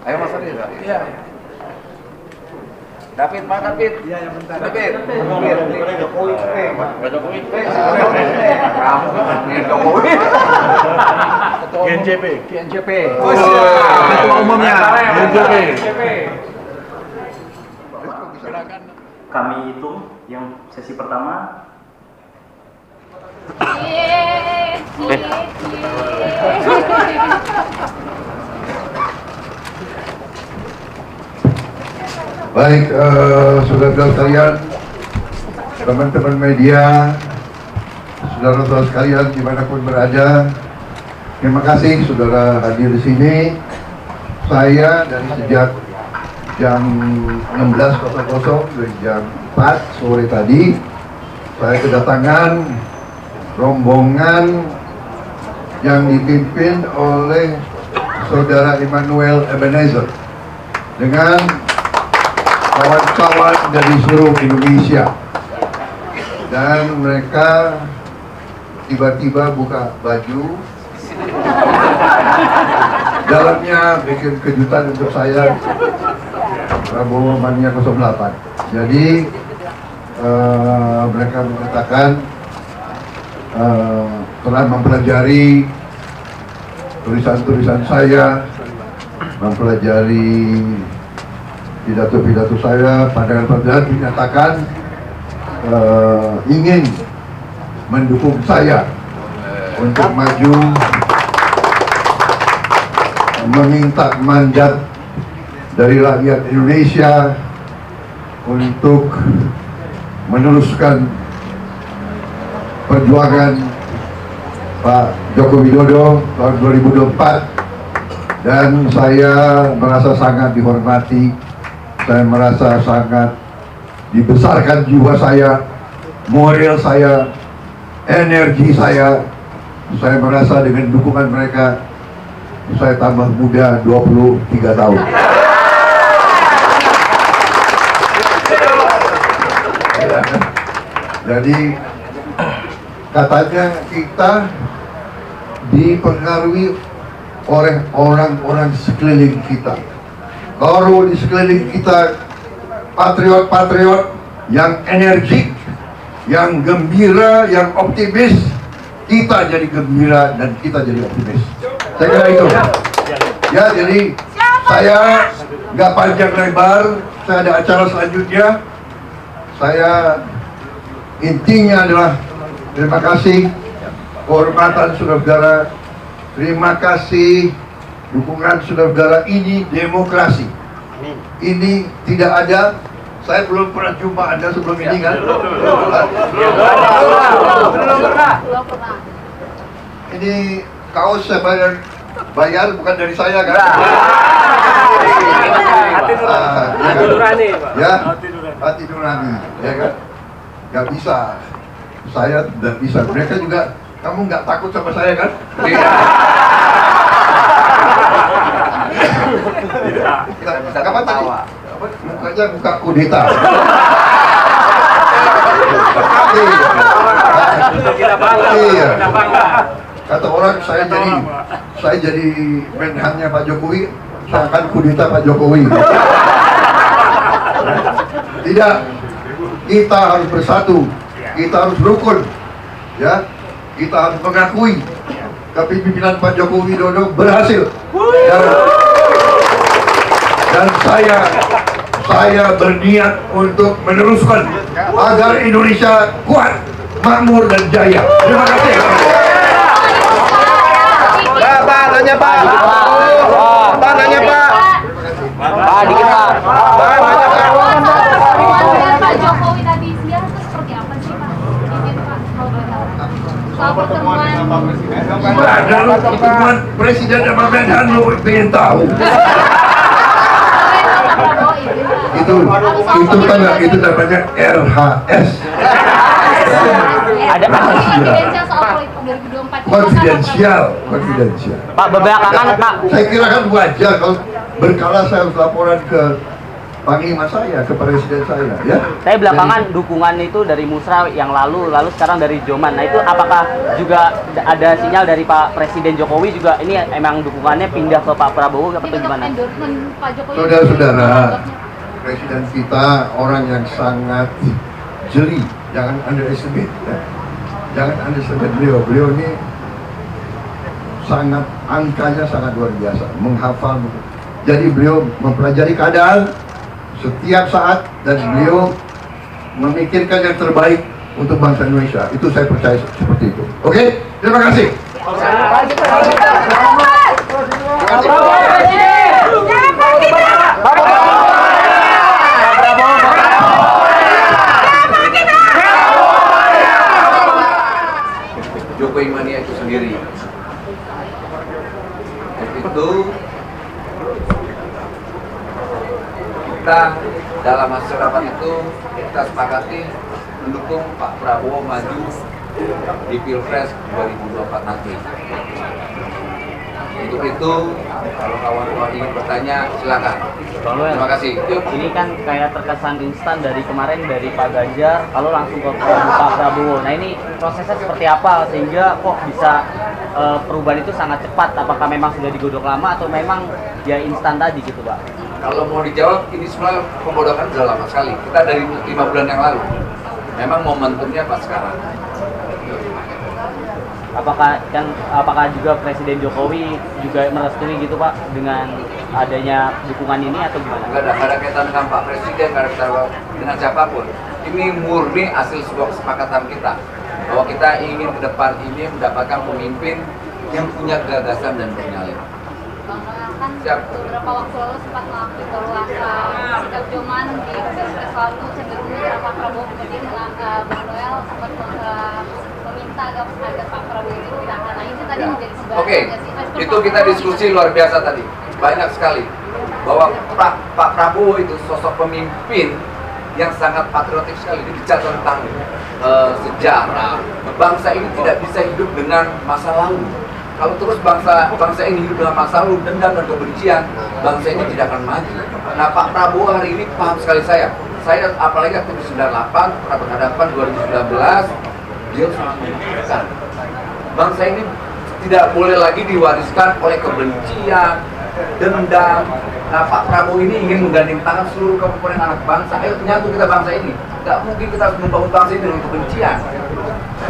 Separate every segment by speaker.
Speaker 1: Ayo Mas Adi.
Speaker 2: Iya.
Speaker 1: David, Pak David.
Speaker 2: Iya, yang bentar.
Speaker 1: David.
Speaker 3: Jokowi.
Speaker 1: Jokowi.
Speaker 3: Jokowi.
Speaker 2: GNJP.
Speaker 3: Ketua umumnya.
Speaker 2: GNJP.
Speaker 4: Kami hitung yang sesi pertama.
Speaker 5: Baik, saudara-saudara sekalian, teman-teman media, saudara-saudara sekalian dimanapun berada, terima kasih saudara hadir di sini. Saya dari sejak jam 16.00 dari jam 4 sore tadi, saya kedatangan rombongan yang dipimpin oleh saudara Emmanuel Ebenezer dengan kawan-kawan dari seluruh Indonesia, dan mereka tiba-tiba buka baju, dalamnya bikin kejutan untuk saya, Prabowo Mania 08. Jadi mereka mengatakan telah mempelajari tulisan-tulisan saya, mempelajari pidato-pidato saya, pandangan-pandangan, menyatakan ingin mendukung saya untuk maju, meminta mandat dari rakyat Indonesia untuk meneruskan perjuangan Pak Joko Widodo tahun 2024, dan saya merasa sangat dihormati. Saya merasa sangat dibesarkan jiwa saya, moral saya, energi saya. Saya merasa dengan dukungan mereka, saya tambah muda 23 tahun. Jadi katanya kita dipengaruhi oleh orang-orang sekeliling kita. Kalau di sekeliling kita patriot-patriot yang energik, yang gembira, yang optimis, kita jadi gembira dan kita jadi optimis. Saya kira itu. Ya, jadi saya nggak panjang lebar. Saya ada acara selanjutnya. Saya intinya adalah terima kasih kehormatan saudara-saudara. Terima kasih dukungan saudara-saudara. Ini demokrasi. Ini tidak ada. Saya belum pernah jumpa Anda sebelum ini kan? Belum pernah. Ini kaos saya bayar bukan dari saya kan?
Speaker 3: Hati nurani, Pak.
Speaker 5: Ya, hati nurani, ya kan? Gak bisa. Saya tidak bisa. Mereka juga, kamu nggak takut sama saya kan? Kapan tadi? Mukanya muka kudeta.
Speaker 3: Kita bangga.
Speaker 5: Iya.
Speaker 3: Kita bangga.
Speaker 5: Kata orang saya jadi menhannya Pak Jokowi, saya akan kudeta Pak Jokowi. Tidak, kita harus bersatu, kita harus rukun, ya, kita harus mengakui kepemimpinan Pak Joko Widodo berhasil. Dan saya berniat untuk meneruskan agar Indonesia kuat, makmur dan jaya. Terima kasih.
Speaker 3: Pak, nanya Pak. Pak, nanya Pak. Pak, dikit Pak. Pak, nanya Pak.
Speaker 6: Pak Jokowi tadi siang itu seperti apa sih Pak? Izin Pak, kalau boleh tahu. Soal pertemuan.
Speaker 5: Ada pertemuan Presiden sama Menhan, lu pengen tahu? Itu kan itu namanya RHS.
Speaker 6: Ada konfidensial soal politik 2024.
Speaker 5: Konfidensial.
Speaker 3: Pak, belakangan Pak.
Speaker 5: Saya kira kan wajar kalau berkala saya harus laporan ke panglima saya, ke presiden saya, ya.
Speaker 2: Saya belakangan dukungan itu dari Musra yang lalu sekarang dari Joman. Nah itu apakah juga ada sinyal dari Pak Presiden Jokowi juga ini emang dukungannya pindah ke Pak Prabowo atau gimana?
Speaker 5: Saudara-saudara, presiden kita orang yang sangat jeli, jangan underestimate, ya. Jangan underestimate beliau. Beliau ini sangat, angkanya sangat luar biasa, menghafal. Jadi beliau mempelajari keadaan setiap saat dan beliau memikirkan yang terbaik untuk bangsa Indonesia. Itu saya percaya seperti itu. Oke, terima kasih.
Speaker 1: Jokowi mania itu sendiri. Itu kita dalam hasil rapat itu kita sepakati mendukung Pak Prabowo maju di Pilpres 2024 nanti. Untuk itu, kalau kawan-kawan ingin bertanya, silakan. Terima kasih.
Speaker 2: Ini kan kayak terkesan instan dari kemarin dari Pak Ganjar, kalau langsung ke Pak Prabowo. Nah ini prosesnya seperti apa sehingga kok bisa perubahan itu sangat cepat? Apakah memang sudah digodok lama atau memang ya instan tadi gitu Pak?
Speaker 1: Kalau mau dijawab, ini semua pembodokan sudah lama sekali. Kita dari 5 bulan yang lalu. Memang momentumnya pas sekarang.
Speaker 2: Apakah juga Presiden Jokowi juga merestui gitu Pak dengan adanya dukungan ini atau gimana?
Speaker 1: Nggak ada kaitan dengan Pak Presiden, nggak ada kaitan dengan siapapun. Ini murni hasil sebuah kesepakatan kita bahwa kita ingin ke depan ini mendapatkan pemimpin yang punya gagasan dan bernyali.
Speaker 6: Kan beberapa waktu lalu sempat mengakui bahwa sikap Joman di Pilpres lalu cenderung menyerang Pak Prabowo, kemudian Bang Noel sempat meminta agar Pak Prabowo itu ditahan. Nah itu tadi menjadi pembahasan.
Speaker 1: Oke, itu kita diskusi luar biasa tadi, banyak sekali bahwa Pak Prabowo itu sosok pemimpin yang sangat patriotik sekali. Dia bicara tentang sejarah. Bangsa ini tidak bisa hidup dengan masa lalu. Kalau terus bangsa ini hidup dengan masa lalu, dendam dan kebencian, bangsa ini tidak akan maju. Nah Pak Prabowo hari ini paham sekali saya apalagi waktu 98 pernah berhadapan 2019, dia sangat memikirkan bangsa ini tidak boleh lagi diwariskan oleh kebencian, dendam. Nah Pak Prabowo ini ingin menggandeng tangan seluruh komponen anak bangsa. Ayo menyatu kita bangsa ini. Tidak mungkin kita membangun bangsa ini dengan kebencian.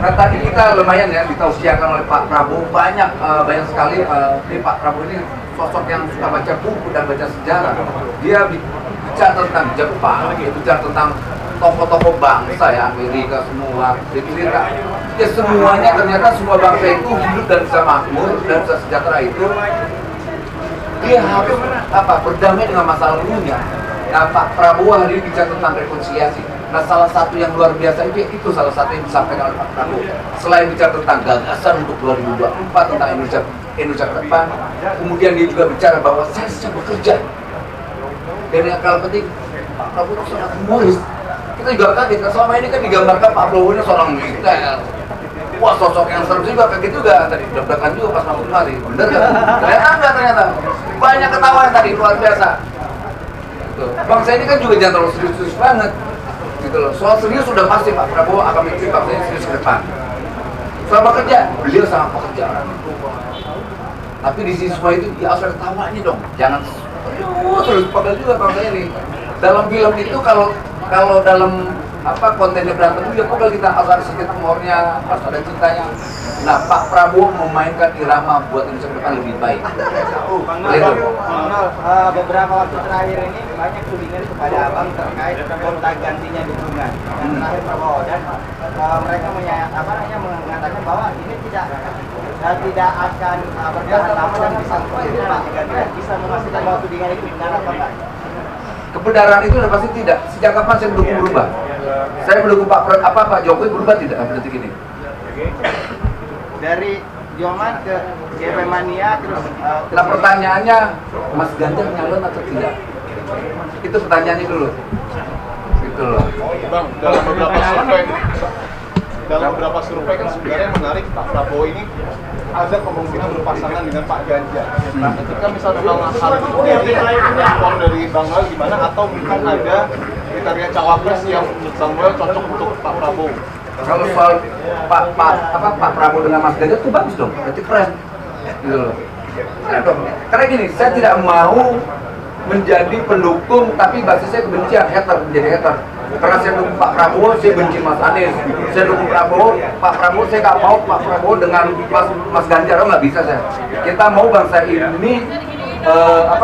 Speaker 1: Nah tadi kita lumayan ya ditausiahkan oleh Pak Prabowo banyak sekali. Pak Prabowo ini sosok yang suka baca buku dan baca sejarah. Dia bicara tentang Jepang, dia bicara tentang tokoh-tokoh bangsa ya, Amerika semua, ya semuanya ternyata semua bangsa itu hidup dan bisa makmur dan bisa sejahtera itu dia harus berdamai dengan masa lalunya. Nah Pak Prabowo hari ini bicara tentang rekonsiliasi. Nah salah satu yang luar biasa itu salah satu yang disampaikan oleh Pak Prabowo. Selain bicara tentang gagasan untuk 2024 tentang Indonesia ke depan, kemudian dia juga bicara bahwa saya siap bekerja. Dan yang paling penting Pak Prabowo itu sangat humoris. Kita juga kaget, selama ini kan digambarkan Pak Prabowo ini seorang militer. Wah sosok yang serem juga, kaget juga tadi, deg-degan juga pas masuk kemari. Bener kan? Ternyata enggak ternyata. Banyak ketawa tadi, luar biasa. Gitu. Bangsa ini kan juga jangan terlalu serius-serius banget. Gitu loh. Soal serius sudah pasti Pak Prabowo akan memiliki bangsa ini serius ke depan. Soal bekerja, beliau sangat pekerja orang itu. Tapi di sisi semua itu, ya harus ada tawanya dong. Jangan terus pegel juga bangsa ini. Dalam film itu kalau dalam kontennya berantem juga pegel, kita harus ada sedikit humornya, harus ada cintanya. Nah Pak Prabowo memainkan irama buat Indonesia ke depan lebih baik.
Speaker 7: Beberapa waktu terakhir ini banyak tudingan kepada abang terkait gonta gantinya dukungan terakhir Prabowo, dan mereka mengatakan bahwa ini tidak akan bertahan lama dan bisa bisa memastikan bahwa tudingan itu benar apa enggak?
Speaker 1: Kebenaran itu udah pasti tidak. Sejak kapan saya mendukung berubah? Saya mendukung Pak Jokowi berubah tidak sampai detik ini?
Speaker 7: Dari Joman ke GP Mania terus.
Speaker 1: Nah pertanyaannya, Mas Ganjar nyalon atau tidak? Itu pertanyaannya dulu. Gitu loh.
Speaker 8: Bang, dalam beberapa survei dalam beberapa survei kan sebenarnya menarik Pak Prabowo ini ada kemungkinan berpasangan dengan Pak Ganjar. Nah, ketika misalnya Bang Mahar ini respon dari Bang Noel gimana, atau mungkin ada kriteria cawapres yang Bang Noel cocok untuk Pak Prabowo?
Speaker 1: Kalau soal Pak Prabowo dengan Mas Ganjar itu bagus dong, berarti keren. Gitu loh. Keren dong. Karena gini, saya tidak mau menjadi pendukung tapi basisnya kebencian, menjadi hater. Karena saya dukung Pak Prabowo, saya benci Mas Anies. Saya dukung Pak Prabowo, saya nggak mau Pak Prabowo dengan Mas Ganjar, nggak bisa saya. Kita mau bangsa ini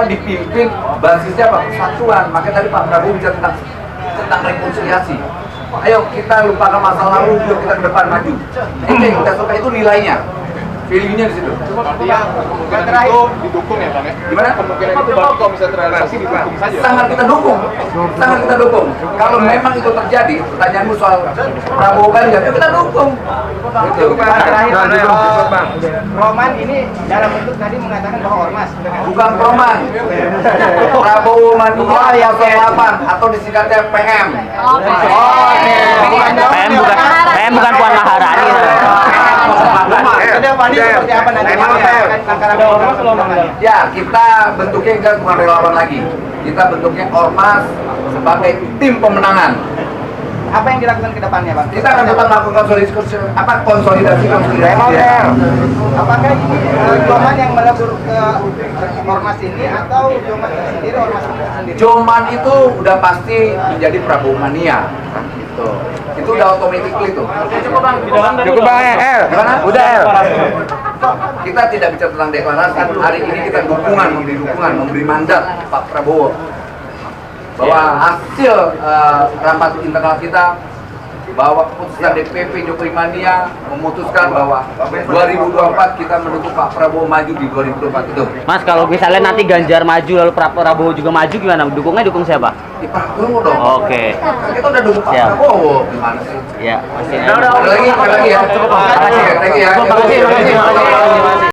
Speaker 1: dipimpin basisnya apa? Persatuan. Makanya tadi Pak Prabowo bicara tentang rekonsiliasi. Ayo kita lupakan masa lalu, yuk kita ke depan maju. Itu yang kita suka, itu nilainya, value-nya di situ.
Speaker 8: Artinya kemungkinan itu didukung ya Bang ya?
Speaker 1: Gimana?
Speaker 8: Kemungkinan itu berarti kalau misalnya terrealisasi didukung saja?
Speaker 1: Sangat kita dukung, sangat kita dukung. Kalau memang itu terjadi, pertanyaanmu soal Prabowo Ganjar, ya kita dukung. Itu.
Speaker 7: Roman ini dalam bentuk tadi mengatakan bahwa ormas.
Speaker 1: Bukan Roman, Prabowo Mania 08 atau disingkatnya PM.
Speaker 2: PM bukan Puan Maharani.
Speaker 7: Kedepannya seperti apa nanti?
Speaker 1: Ya, kita bentuknya bukan relawan lagi. Kita bentuknya ormas sebagai tim pemenangan.
Speaker 7: Apa yang dilakukan ke depannya, Bang?
Speaker 1: Kita akan tetap melakukan konsolidasi.
Speaker 7: Apakah ini Joman yang melebur ke ormas ini atau Joman sendiri ormas sendiri?
Speaker 1: Joman itu udah pasti menjadi Prabowo Mania. Gitu. Itu udah otomatis itu.
Speaker 3: Cukup Bang, El.
Speaker 1: Gimana?
Speaker 3: Udah El.
Speaker 1: Kita tidak bicara tentang deklarasi. Hari ini kita memberi mandat Pak Prabowo bahwa hasil rapat internal kita, bahwa keputusan DPP Jokowi Mania memutuskan bahwa 2024 kita mendukung Pak Prabowo maju di 2024 itu.
Speaker 2: Mas, kalau misalnya nanti Ganjar maju lalu Prabowo juga maju gimana? Dukung siapa?
Speaker 1: Di Pak Prabowo dong.
Speaker 2: Oke.
Speaker 1: Kita udah dukung Pak
Speaker 2: Siap.
Speaker 1: Prabowo. Gimana sih?
Speaker 2: Ya, masih.
Speaker 1: Ada lagi ya. Cukup. Terima kasih ya.
Speaker 2: Terima kasih.